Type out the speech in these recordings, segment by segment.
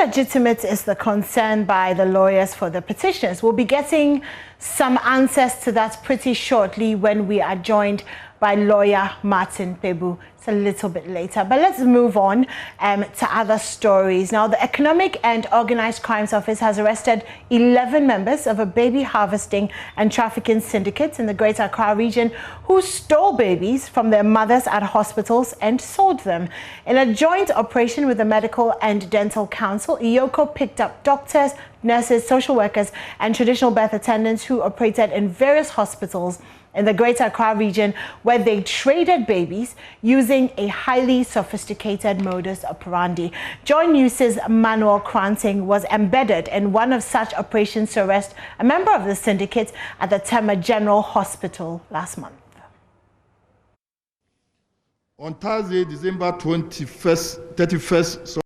legitimate is the concern by the lawyers for the petitions? We'll be getting some answers to that pretty shortly when we are joined by lawyer Martin Pebu. It's a little bit later, but let's move on to other stories. Now, the Economic and Organized Crimes Office has arrested 11 members of a baby harvesting and trafficking syndicate in the Greater Accra region who stole babies from their mothers at hospitals and sold them. In a joint operation with the Medical and Dental Council, IOCO picked up doctors, nurses, social workers, and traditional birth attendants who operated in various hospitals in the Greater Accra region, where they traded babies using a highly sophisticated modus operandi. Joy News' Manuel Kranting was embedded in one of such operations to arrest a member of the syndicate at the Tema General Hospital last month. On Thursday, December 31st,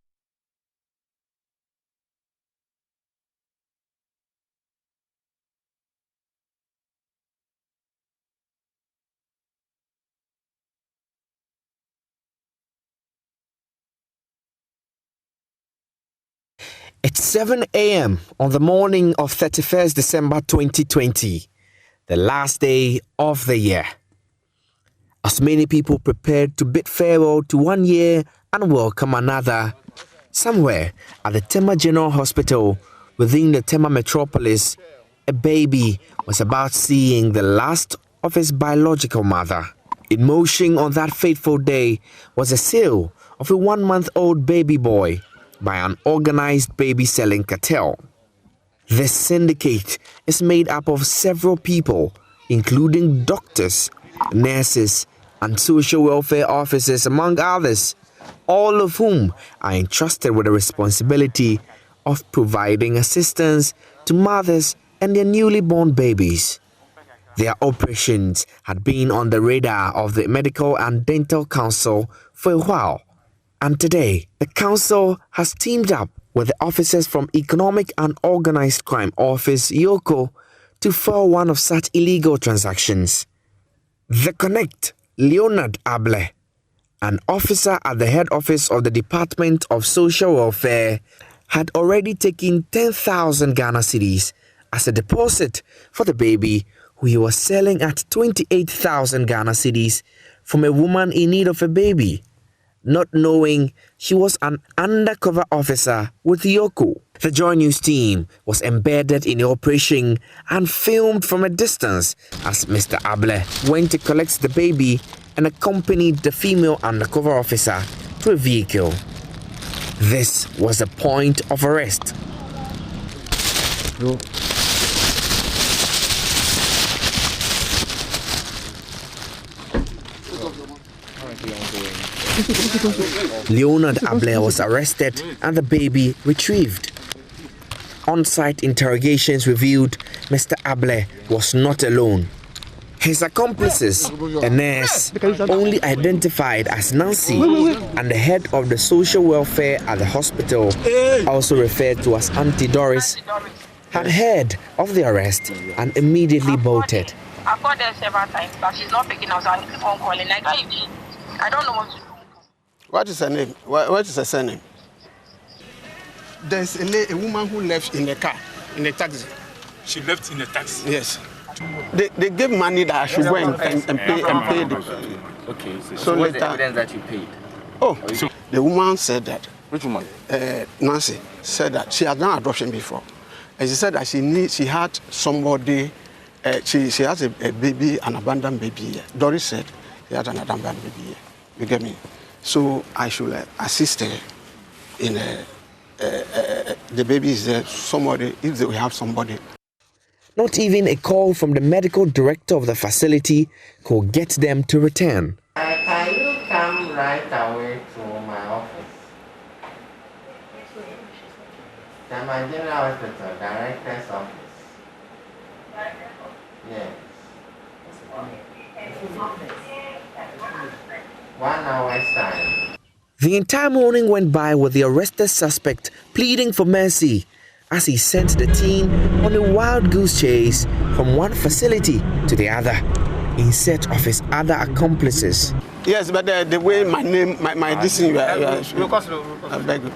It's 7 a.m. on the morning of 31st December 2020, the last day of the year. As many people prepared to bid farewell to one year and welcome another, somewhere at the Tema General Hospital within the Tema metropolis, a baby was about seeing the last of his biological mother. In motion on that fateful day was a sale of a 1-month-old baby boy by an organized baby selling cartel. This syndicate is made up of several people, including doctors, nurses, and social welfare officers, among others, all of whom are entrusted with the responsibility of providing assistance to mothers and their newly born babies. Their operations had been on the radar of the Medical and Dental Council for a while, and today, the council has teamed up with the officers from Economic and Organized Crime Office, IOCO, to foil one of such illegal transactions. The Connect, Leonard Able, an officer at the head office of the Department of Social Welfare, had already taken 10,000 Ghana cedis as a deposit for the baby, who he was selling at 28,000 Ghana cedis from a woman in need of a baby, not knowing she was an undercover officer with IOCO. The Joy News team was embedded in the operation and filmed from a distance as Mr. Able went to collect the baby and accompanied the female undercover officer to a vehicle. This was the point of arrest. Leonard Able was arrested and the baby retrieved. On-site interrogations revealed Mr. Able was not alone. His accomplices, a nurse only identified as Nancy, and the head of the social welfare at the hospital, also referred to as Auntie Doris, had heard of the arrest and immediately bolted. I've called her several times, but she's not picking up, so I keep on calling. I don't know what to do. What is her name? What is her surname? There's a woman who left in the car, in the taxi. She left in the taxi? Yes. They gave money that I should go and pay them. Okay, so what's the evidence that you paid? Oh, so the woman said that. Which woman? Nancy said that she had done adoption before. And she said that she had somebody, she has a baby, an abandoned baby here. Doris said she had an abandoned baby here. You get me? So I should assist her in the baby is there, somebody, if they have somebody. Not even a call from the medical director of the facility could get them to return. Can you come right away to my office? My General Hospital, Director's office. Yes. 1 hour's time. The entire morning went by with the arrested suspect pleading for mercy as he sent the team on a wild goose chase from one facility to the other in search of his other accomplices. Yes, but the way my name, my this thing, I beg you.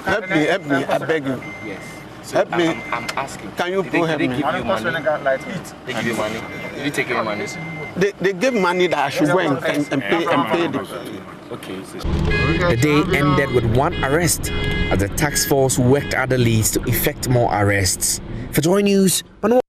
Help me, I beg you. Yes. So Help me. I'm asking. Can you go help They me? give you money? They give you money? Did you take any money? They gave money that I should go and pay them. Okay. The day ended with one arrest as the task force worked at the leads to effect more arrests. For Joy News, Banyubala.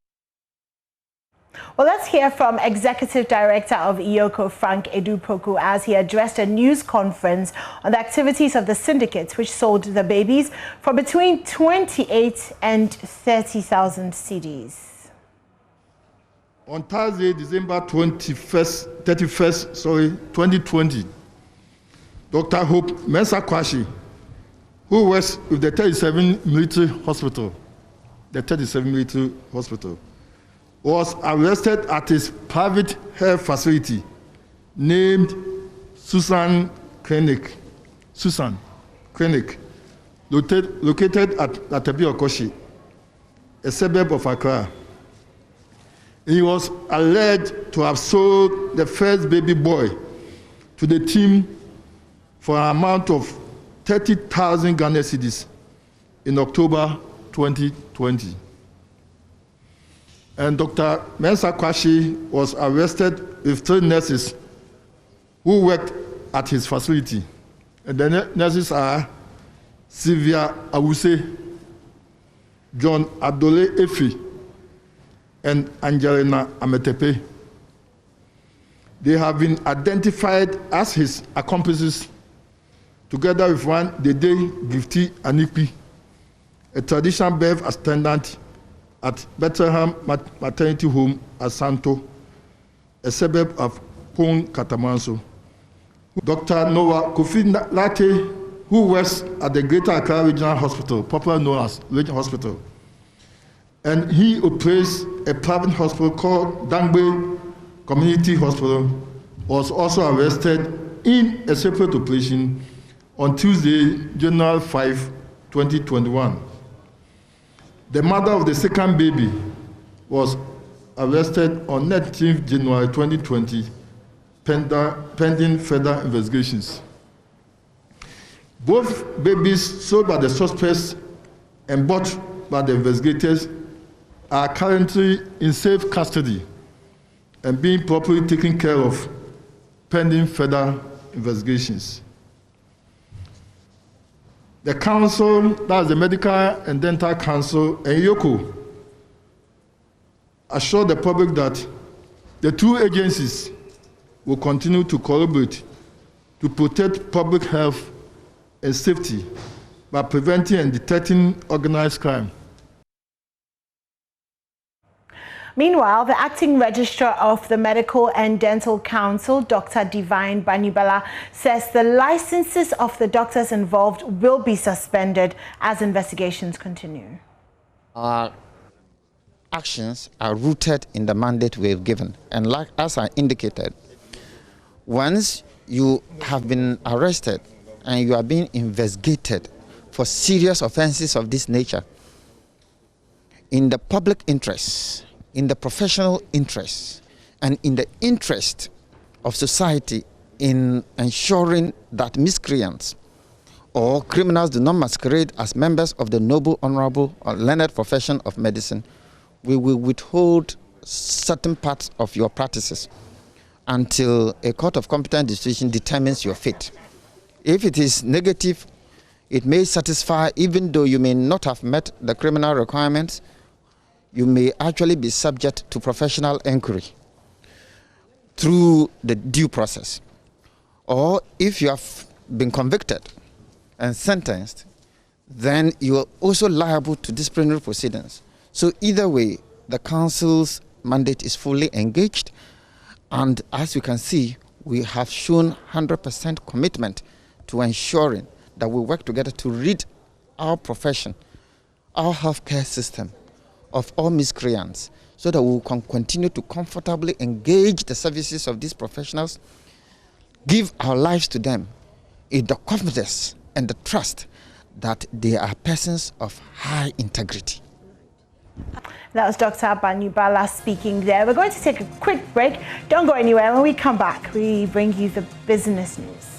Well, let's hear from Executive Director of IOCO, Frank Edupoku, as he addressed a news conference on the activities of the syndicates which sold the babies for between 28 and 30,000 cedis. On Thursday, December 31st, 2020, Dr. Hope Mensah-Kwasi, who works with the 37 Military Hospital, was arrested at his private health facility named Susan Clinic, located at Atabi-Okoshi, a suburb of Accra. He was alleged to have sold the first baby boy to the team for an amount of 30,000 Ghana cedis in October 2020. And Dr. Mensah-Kwasi was arrested with 3 nurses who worked at his facility. And the nurses are Sylvia Awuse, John Adole Efi, and Angelina Ametepe. They have been identified as his accomplices, together with one Dede Gifty Anipi, a traditional birth attendant at Bethlehem Maternity Home at Santo, a suburb of Pong Katamanso. Dr. Noah Kofi Late, who works at the Greater Accra Regional Hospital, popularly known as Regional Hospital, and he operates a private hospital called Dangbe Community Hospital, was also arrested in a separate operation on Tuesday, January 5, 2021. The mother of the second baby was arrested on 19th January 2020, pending further investigations. Both babies sold by the suspects and bought by the investigators are currently in safe custody and being properly taken care of, pending further investigations. The council, that's the Medical and Dental Council, and IOCO, assured the public that the 2 agencies will continue to collaborate to protect public health and safety by preventing and detecting organized crime. Meanwhile, the acting registrar of the Medical and Dental Council, Dr. Divine Banyubala, says the licenses of the doctors involved will be suspended as investigations continue. Our actions are rooted in the mandate we've given. And like as I indicated, once you have been arrested and you are being investigated for serious offenses of this nature, in the public interest, in the professional interest, and in the interest of society in ensuring that miscreants or criminals do not masquerade as members of the noble, honorable, or learned profession of medicine, we will withhold certain parts of your practices until a court of competent decision determines your fate. If it is negative, it may satisfy, even though you may not have met the criminal requirements, you may actually be subject to professional inquiry through the due process. Or if you have been convicted and sentenced, then you are also liable to disciplinary proceedings. So either way, the council's mandate is fully engaged, and as you can see, we have shown 100% commitment to ensuring that we work together to rid our profession, our healthcare system, of all miscreants, so that we can continue to comfortably engage the services of these professionals, give our lives to them in the confidence and the trust that they are persons of high integrity. That was Dr. Banyubala speaking there. We're going to take a quick break. Don't go anywhere. When we come back, we bring you the business news.